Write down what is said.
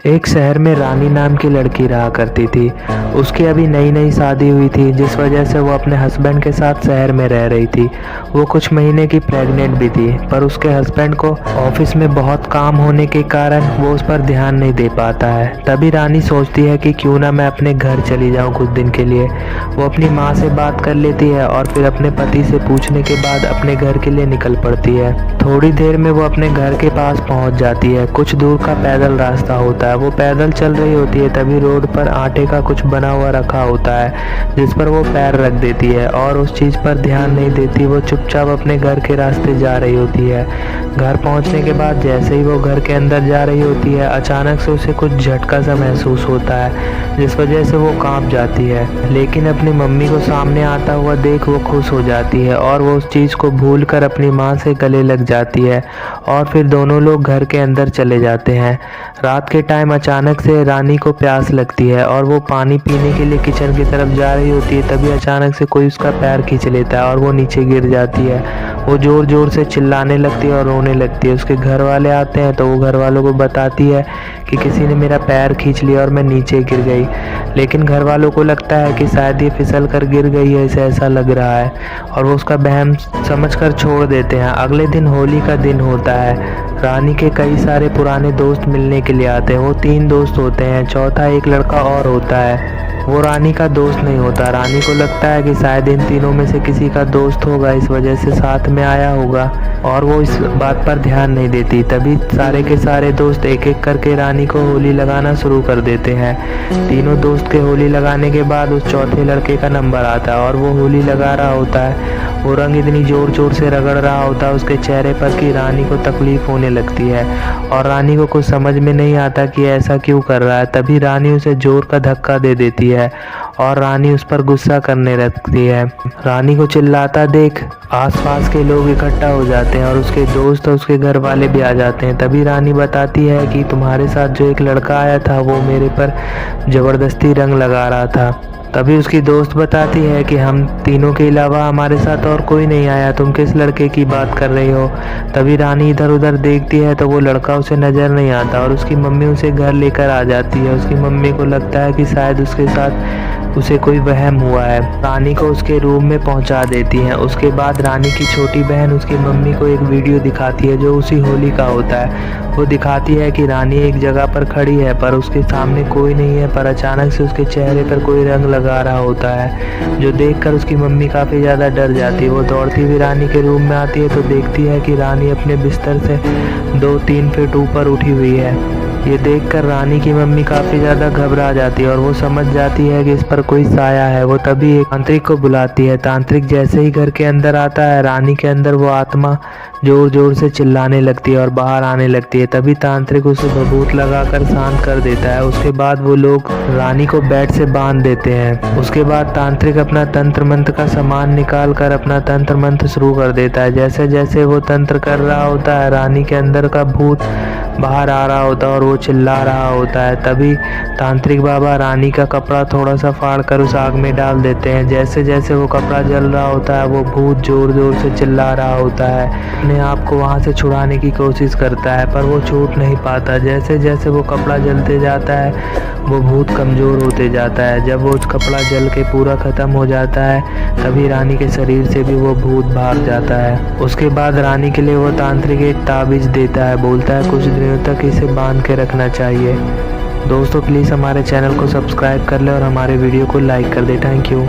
एक शहर में रानी नाम की लड़की रहा करती थी। उसकी अभी नई नई शादी हुई थी, जिस वजह से वो अपने हस्बैंड के साथ शहर में रह रही थी। वो कुछ महीने की प्रेग्नेंट भी थी, पर उसके हस्बैंड को ऑफिस में बहुत काम होने के कारण वो उस पर ध्यान नहीं दे पाता है। तभी रानी सोचती है कि क्यों ना मैं अपने घर चली जाऊं कुछ दिन के लिए। वो अपनी माँ से बात कर लेती है और फिर अपने पति से पूछने के बाद अपने घर के लिए निकल पड़ती है। थोड़ी देर में वो अपने घर के पास पहुंच जाती है। कुछ दूर का पैदल रास्ता होता है। वो पैदल चल रही होती है, तभी रोड पर आटे का कुछ बना हुआ रखा होता है, जिस पर वो पैर रख देती है और उस चीज़ पर ध्यान नहीं देती। वो चुपचाप अपने घर के रास्ते जा रही होती है। घर पहुंचने के बाद जैसे ही वो घर के अंदर जा रही होती है, अचानक से उसे कुछ झटका सा महसूस होता है, जिस वजह से वो कांप जाती है। लेकिन अपनी मम्मी को सामने आता हुआ देख वो खुश हो जाती है और वो उस चीज़ को भूल कर अपनी माँ से गले लग जाती है और फिर दोनों लोग घर के अंदर चले जाते हैं। रात के टाइम अचानक से रानी को प्यास लगती है और वो पानी पीने के लिए किचन की तरफ जा रही होती है। तभी अचानक से कोई उसका पैर खींच लेता है और वो नीचे गिर जाती है। वो ज़ोर ज़ोर से चिल्लाने लगती है और रोने लगती है। उसके घर वाले आते हैं तो वो घर वालों को बताती है कि किसी ने मेरा पैर खींच लिया और मैं नीचे गिर गई। लेकिन घर वालों को लगता है कि शायद ये फिसल कर गिर गई है, इसे ऐसा लग रहा है, और वो उसका वहम समझकर छोड़ देते हैं। अगले दिन होली का दिन होता है। रानी के कई सारे पुराने दोस्त मिलने के लिए आते हैं। वो 3 दोस्त होते हैं, चौथा एक लड़का और होता है। वो रानी का दोस्त नहीं होता। रानी को लगता है कि शायद इन तीनों में से किसी का दोस्त होगा, इस वजह से साथ में आया होगा, और वो इस बात पर ध्यान नहीं देती। तभी सारे के सारे दोस्त एक एक करके रानी को होली लगाना शुरू कर देते हैं। तीनों दोस्त के होली लगाने के बाद उस चौथे लड़के का नंबर आता है और वो होली लगा रहा होता है। वो रंग इतनी ज़ोर ज़ोर से रगड़ रहा होता है उसके चेहरे पर कि रानी को तकलीफ़ होने लगती है और रानी को कुछ समझ में नहीं आता कि ऐसा क्यों कर रहा है। तभी रानी उसे ज़ोर का धक्का दे देती है और रानी उस पर गुस्सा करने लगती है। रानी को चिल्लाता देख आसपास के लोग इकट्ठा हो जाते हैं और उसके दोस्त और उसके घर वाले भी आ जाते हैं। तभी रानी बताती है कि तुम्हारे साथ जो एक लड़का आया था वो मेरे पर ज़बरदस्ती रंग लगा रहा था। तभी उसकी दोस्त बताती है कि हम तीनों के अलावा हमारे साथ और कोई नहीं आया, तुम किस लड़के की बात कर रही हो। तभी रानी इधर उधर देखती है तो वो लड़का उसे नज़र नहीं आता और उसकी मम्मी उसे घर लेकर आ जाती है। उसकी मम्मी को लगता है कि शायद उसके साथ उसे कोई वहम हुआ है। रानी को उसके रूम में पहुंचा देती हैं। उसके बाद रानी की छोटी बहन उसकी मम्मी को एक वीडियो दिखाती है जो उसी होली का होता है। वो दिखाती है कि रानी एक जगह पर खड़ी है पर उसके सामने कोई नहीं है, पर अचानक से उसके चेहरे पर कोई रंग लगा रहा होता है, जो देखकर उसकी मम्मी काफ़ी ज़्यादा डर जाती है। वो दौड़ती हुई रानी के रूम में आती है तो देखती है कि रानी अपने बिस्तर से 2-3 फीट ऊपर उठी हुई है। ये देखकर रानी की मम्मी काफ़ी ज़्यादा घबरा जाती है और वो समझ जाती है कि इस पर कोई साया है। वो तभी एक तांत्रिक को बुलाती है। तांत्रिक जैसे ही घर के अंदर आता है, रानी के अंदर वो आत्मा ज़ोर ज़ोर से चिल्लाने लगती है और बाहर आने लगती है। तभी तांत्रिक उसे भभूत लगाकर शांत कर देता है। उसके बाद वो लोग रानी को बेड से बांध देते हैं। उसके बाद तांत्रिक अपना तंत्र मंत्र का सामान निकाल कर अपना तंत्र मंत्र शुरू कर देता है। जैसे जैसे वो तंत्र कर रहा होता है, रानी के अंदर का भूत बाहर आ रहा होता है और वो चिल्ला रहा होता है। तभी तांत्रिक बाबा रानी का कपड़ा थोड़ा सा फाड़ कर उस आग में डाल देते हैं। जैसे जैसे वो कपड़ा जल रहा होता है, वो भूत जोर जोर से चिल्ला रहा होता है, अपने आप को वहाँ से छुड़ाने की कोशिश करता है, पर वो छूट नहीं पाता। जैसे जैसे वो कपड़ा जलते जाता है, वो भूत कमज़ोर होते जाता है। जब वो कपड़ा जल के पूरा ख़त्म हो जाता है, तभी रानी के शरीर से भी वो भूत भाग जाता है। उसके बाद रानी के लिए वो तांत्रिक एक ताबीज़ देता है, बोलता है कुछ दिनों तक इसे बांध के रखना चाहिए। दोस्तों प्लीज़ हमारे चैनल को सब्सक्राइब कर लें और हमारे वीडियो को लाइक कर दें। Thank you.